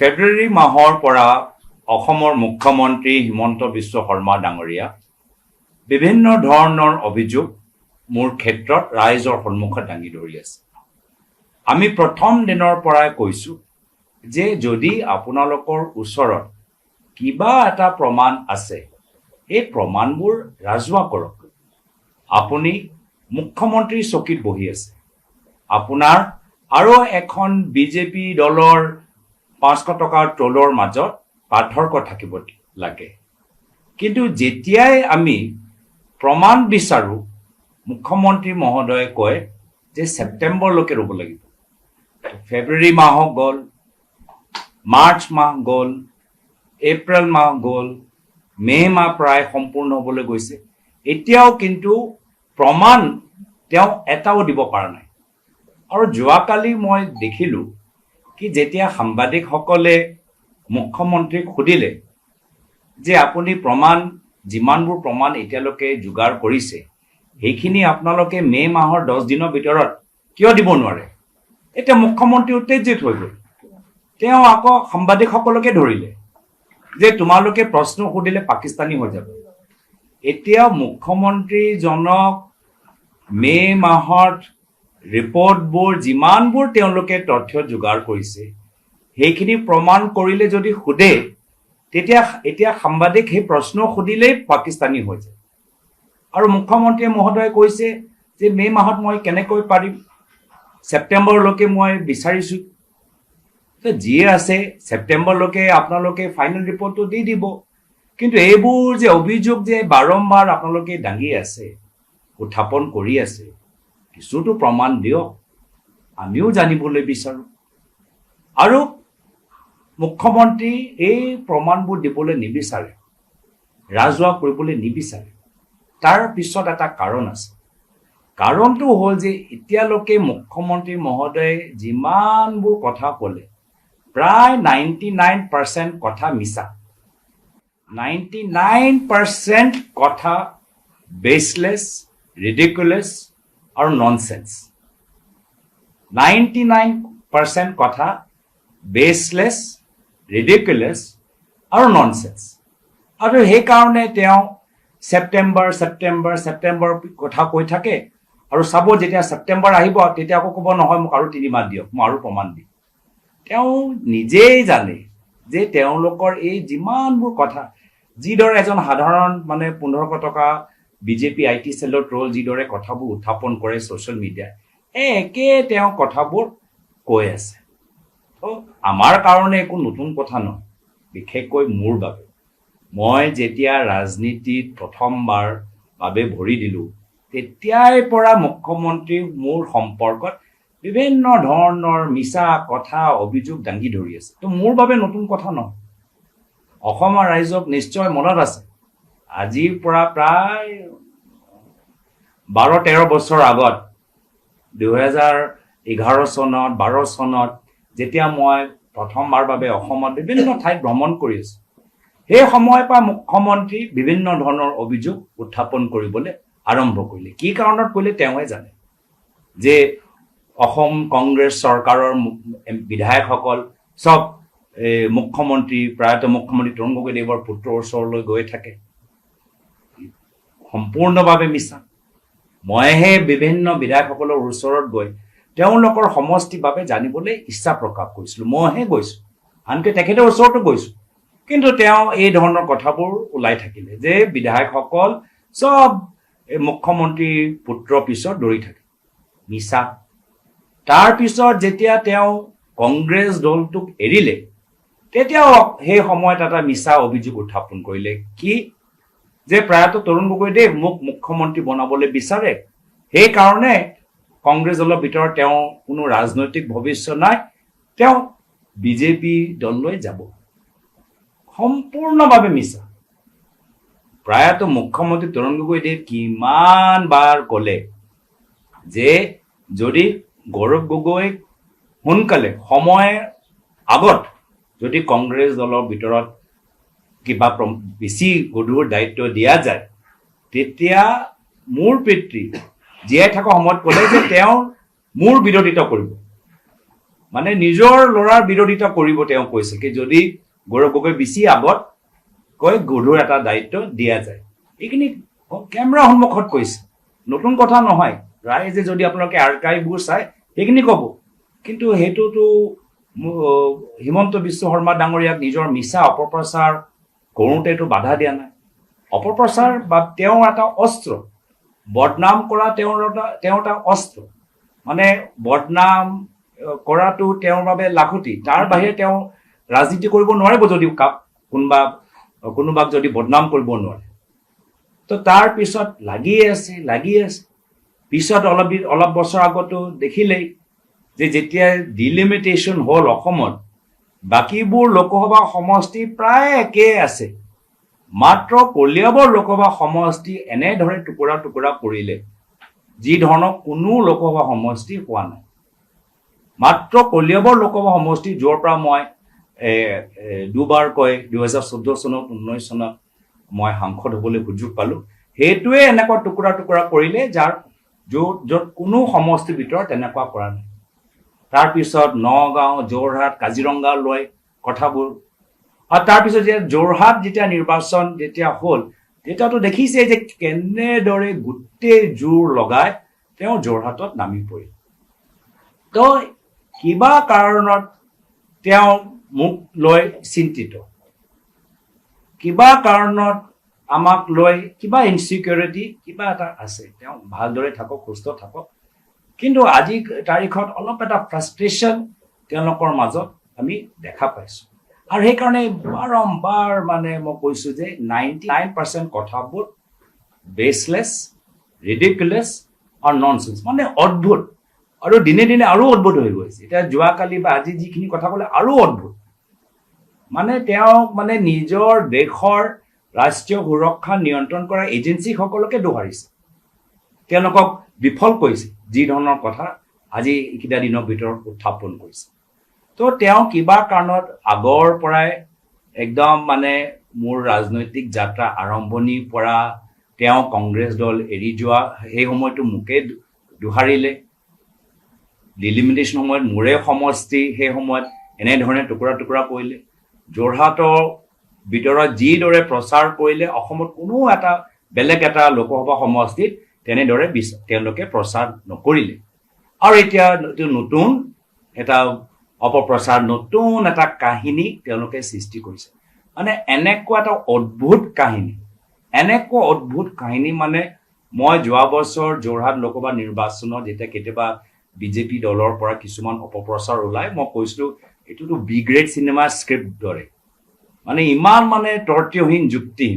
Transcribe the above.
ফেব্ৰুৱাৰী মাহৰ পৰা অসমৰ মুখ্যমন্ত্ৰী হিমন্ত বিশ্ব শৰ্মা ডাঙৰীয়া বিভিন্ন ধৰণৰ অভিযোগ মোৰ ক্ষেত্ৰত ৰাইজৰ সন্মুখত দাঙি ধৰি আছে। আমি প্ৰথম দিনৰ পৰাই কৈছোঁ যে যদি আপোনালোকৰ ওচৰত কিবা এটা প্ৰমাণ আছে, এই প্ৰমাণবোৰ ৰাজহুৱা কৰক। আপুনি মুখ্যমন্ত্ৰীৰ চকীত বহি আছে, আপোনাৰ আৰু এখন বিজেপি দলৰ 500 টকাৰ ট্ৰলৰ মাজত পাৰ্থক্য থাকিব লাগে। কিন্তু যেতিয়াই আমি প্ৰমাণ বিচাৰোঁ, মুখ্যমন্ত্ৰী মহোদয়ে কয় যে ছেপ্টেম্বৰলৈকে ৰ'ব লাগিব। ফেব্ৰুৱাৰী মাহ গ'ল, মাৰ্চ মাহ গ'ল, এপ্ৰিল মাহ গ'ল, মে' মাহ প্ৰায় সম্পূৰ্ণ হ'বলৈ গৈছে। এতিয়াও কিন্তু প্ৰমাণ তেওঁ এটাও দিব পৰা নাই। আৰু যোৱাকালি মই দেখিলোঁ কি যেতিয়া সাংবাদিকসকলে মুখ্যমন্ত্ৰীক সুধিলে যে আপুনি যিমানবোৰ প্ৰমাণ এতিয়ালৈকে যোগাৰ কৰিছে, সেইখিনি আপোনালোকে মে' মাহৰ 10 দিনৰ ভিতৰত কিয় দিব নোৱাৰে? এতিয়া মুখ্যমন্ত্ৰী উত্তেজিত হৈ গ'ল। তেওঁ আকৌ সাংবাদিকসকলকে ধৰিলে যে তোমালোকে প্ৰশ্ন সুধিলে পাকিস্তানী হৈ যাব। এতিয়া মুখ্যমন্ত্ৰীজনক মে' মাহত ৰিপৰ্টবোৰ যিমানবোৰ তেওঁলোকে তথ্য যোগাৰ কৰিছে, সেইখিনি প্ৰমাণ কৰিলে যদি সোধে, এতিয়া সাংবাদিক সেই প্ৰশ্ন সুধিলেই পাকিস্তানী হৈ যায়। আৰু মুখ্যমন্ত্ৰীয়ে মহোদয়ে কৈছে যে মে' মাহত মই কেনেকৈ পাৰিম, ছেপ্টেম্বৰলৈকে মই বিচাৰিছোঁ। যিয়ে আছে ছেপ্টেম্বৰলৈকে আপোনালোকে ফাইনেল ৰিপৰ্টটো দি দিব। কিন্তু এইবোৰ যে অভিযোগ যে বাৰম্বাৰ আপোনালোকে দাঙি আছে, উত্থাপন কৰি আছে, কিছুতো প্ৰমাণ দিয়ক, আমিও জানিবলৈ বিচাৰোঁ। আৰু মুখ্যমন্ত্ৰী এই প্ৰমাণবোৰ দিবলৈ নিবিচাৰে, ৰাজহুৱা কৰিবলৈ নিবিচাৰে। তাৰ পিছত এটা কাৰণ আছে। কাৰণটো হ'ল যে এতিয়ালৈকে মুখ্যমন্ত্ৰী মহোদয়ে যিমানবোৰ কথা ক'লে, প্ৰায় 99% কথা মিছা। 99% কথা বেচলেছ, ৰিডিকুলাছ আৰু ননচেন্স। 99% কথা বেচলেছ, ৰিডিকুলাছ আৰু ননচেন্স। আৰু সেইকাৰণে তেওঁ ছেপ্টেম্বৰ কথা কৈ থাকে। আৰু চাব যেতিয়া ছেপ্টেম্বৰ আহিব, তেতিয়া আকৌ ক'ব নহয় মোক আৰু 3 মাহ দিয়ক, মই আৰু প্ৰমাণ দিম। তেওঁ নিজেই জানে যে তেওঁলোকৰ এই যিমানবোৰ কথা, যিদৰে এজন সাধাৰণ 1500 টকা বিজেপি IT চেলৰ ট্ৰল যিদৰে কথাবোৰ উত্থাপন কৰে ছ'চিয়েল মিডিয়াত, একে তেওঁ কথাবোৰ কৈ আছে। আমাৰ কাৰণে একো নতুন কথা নহয়, বিশেষকৈ মোৰ বাবে। মই যেতিয়া ৰাজনীতিত প্ৰথমবাৰ বাবে ভৰি দিলোঁ, তেতিয়াই পৰা মুখ্যমন্ত্ৰী মোৰ সম্পৰ্কত বিভিন্ন ধৰণৰ মিছা কথা, অভিযোগ দাঙি ধৰি আছে। মোৰ বাবে নতুন কথা নহয়। অসমৰ ৰাইজক নিশ্চয় মনত আছে, আজিৰ পৰা প্ৰায় 12-13 বছৰ আগত 2011 চনত 12 চনত যেতিয়া মই প্ৰথমবাৰ বাবে অসমত বিভিন্ন ঠাইত ভ্ৰমণ কৰি আছোঁ, সেই সময়ৰ পৰা মুখ্যমন্ত্ৰী বিভিন্ন ধৰণৰ অভিযোগ উত্থাপন কৰিবলৈ আৰম্ভ কৰিলে। কি কাৰণত কৰিলে তেওঁহে জানে। যে অসম কংগ্ৰেছ চৰকাৰৰ বিধায়কসকল চব মুখ্যমন্ত্ৰী, প্ৰায়তঃ মুখ্যমন্ত্ৰী তৰুণ গগৈদেৱৰ পুত্ৰৰ ওচৰলৈ গৈ থাকে। সম্পূৰ্ণভাৱে মিছা। মইহে বিভিন্ন বিধায়কসকলৰ ওচৰত গৈ তেওঁলোকৰ সমষ্টিৰ বাবে জানিবলৈ ইচ্ছা প্ৰকাশ কৰিছিলোঁ। মইহে গৈছোঁ, আনকি তেখেতৰ ওচৰতো গৈছোঁ। কিন্তু তেওঁ এই ধৰণৰ কথাবোৰ ওলাই থাকিলে যে বিধায়কসকল চব মুখ্যমন্ত্ৰীৰ পুত্ৰৰ পিছত দৌৰি থাকে। মিছা। তাৰপিছত যেতিয়া তেওঁ কংগ্ৰেছ দলটোক এৰিলে, তেতিয়াও সেই সময়ত এটা মিছা অভিযোগ উত্থাপন কৰিলে। কি? যে প্ৰায়তঃ তৰুণ গগৈদেৱ মোক মুখ্যমন্ত্ৰী বনাবলৈ বিচাৰে, সেইকাৰণে কংগ্ৰেছ দলৰ ভিতৰত তেওঁ কোনো ৰাজনৈতিক ভৱিষ্যত নাই, তেওঁ বিজেপি দললৈ যাব। সম্পূৰ্ণভাৱে মিছা। প্ৰায়তঃ মুখ্যমন্ত্ৰী তৰুণ গগৈদেৱ কিমান বাৰ ক'লে যে যদি গৌৰৱ গগৈক সোনকালে সময়ৰ আগত যদি কংগ্ৰেছ দলৰ ভিতৰত কিবা বেছি গধুৰ দায়িত্ব দিয়া যায়, তেতিয়া মোৰ পিতৃ জীয়াই থকা সময়ত ক'লে যে তেওঁ মোৰ বিৰোধিতা কৰিব। মানে নিজৰ ল'ৰাৰ বিৰোধিতা কৰিব তেওঁ কৈছিল কি যদি গৌৰৱ গগৈ বেছি আগত কৈ গধুৰ এটা দায়িত্ব দিয়া যায় এইখিনি কেমেৰা সন্মুখত কৈছে নতুন কথা নহয় ৰাইজে যদি আপোনালোকে আৰ্কাইভবোৰ চাই সেইখিনি ক'ব কিন্তু সেইটোতো হিমন্ত বিশ্ব শৰ্মা ডাঙৰীয়াক নিজৰ মিছা অপপ্ৰচাৰ কৰোঁতেতো বাধা দিয়া নাই অপপ্ৰচাৰ বা তেওঁৰ এটা অস্ত্ৰ বদনাম কৰা তেওঁৰ এটা অস্ত্ৰ মানে বদনাম কৰাটো তেওঁৰ বাবে লাখতি তাৰ বাহিৰে তেওঁ ৰাজনীতি কৰিব নোৱাৰিব যদি কোনোবাক যদি বদনাম কৰিব নোৱাৰে তো তাৰ পিছত লাগি আছে পিছত অলপ বছৰ আগতো দেখিলেই যে যেতিয়া ডিলিমিটেশ্যন হ'ল অসমত বাকীবোৰ লোকসভা সমষ্টি প্ৰায় একেই আছে মাত্ৰ কলিয়াবৰ লোকসভা সমষ্টি এনেদৰে টুকুৰা কৰিলে যি ধৰণৰ কোনো লোকসভা সমষ্টি হোৱা নাই মাত্ৰ কলিয়াবৰ লোকসভা সমষ্টি য'ৰ পৰা মই দুবাৰকৈ 2014 চনত 19 চনত মই সাংসদ হ'বলৈ সুযোগ পালোঁ সেইটোৱে এনেকুৱা টুকুৰা কৰিলে য'ত কোনো সমষ্টিৰ ভিতৰত তেনেকুৱা কৰা নাই তাৰপিছত নগাঁও যোৰহাট কাজিৰঙা লৈ কথাবোৰ আৰু তাৰপিছত যোৰহাট যেতিয়া নিৰ্বাচন যেতিয়া হ'ল তেতিয়াতো দেখিছে যে কেনেদৰে গোটেই জোৰ লগাই তেওঁ যোৰহাটত নামি পৰিল তো কিবা কাৰণত তেওঁ মোক লৈ চিন্তিত কিবা কাৰণত আমাক লৈ কিবা ইনচিকিউৰিটি কিবা এটা আছে তেওঁ ভালদৰে থাকক সুস্থ থাকক কিন্তু আজি তাৰিখত অলপ এটা ফ্ৰাষ্ট্ৰেশ্যন তেওঁলোকৰ মাজত আমি দেখা পাইছোঁ আৰু সেইকাৰণে বাৰম্বাৰ মানে মই কৈছোঁ যে 99% কথাবোৰ বেছলেছ ৰিডিকুলাছ আৰু ননচেন্স মানে অদ্ভুত আৰু দিনে আৰু অদ্ভুত হৈ গৈছে এতিয়া যোৱাকালি বা আজি যিখিনি কথা ক'লে আৰু অদ্ভুত মানে তেওঁ মানে নিজৰ দেশৰ ৰাষ্ট্ৰীয় সুৰক্ষা নিয়ন্ত্ৰণ কৰা এজেঞ্চিসকলকে দোহাৰিছে তেওঁলোকক বিফল কৰিছে যি ধৰণৰ কথা আজি এইকেইটা দিনৰ ভিতৰত উত্থাপন কৰিছে তো তেওঁ কিবা কাৰণত আগৰ পৰাই একদম মানে মোৰ ৰাজনৈতিক যাত্ৰা আৰম্ভণিৰ পৰা তেওঁ কংগ্ৰেছ দল এৰি যোৱা সেই সময়টো মোকে দোহাৰিলে ডিলিমিটেশ্যন সময়ত মোৰে সমষ্টি সেই সময়ত এনেধৰণে টুকুৰা কৰিলে যোৰহাটৰ ভিতৰত যিদৰে প্ৰচাৰ কৰিলে অসমত কোনো এটা বেলেগ এটা লোকসভা সমষ্টিত তেনেদৰে তেওঁলোকে প্ৰচাৰ নকৰিলে আৰু এতিয়া নতুন এটা অপপ্ৰচাৰ নতুন এটা কাহিনী তেওঁলোকে সৃষ্টি কৰিছে মানে এনেকুৱা এটা অদ্ভুত কাহিনী মানে মই যোৱা বছৰ যোৰহাট লোকসভা নিৰ্বাচনত যেতিয়া কেতিয়াবা বিজেপি দলৰ পৰা কিছুমান অপপ্ৰচাৰ ওলাই মই কৈছিলোঁ এইটোতো বি গ্ৰেড চিনেমাৰ স্ক্ৰিপ্ট দৰে মানে ইমান মানে তৰ্কহীন যুক্তিহীন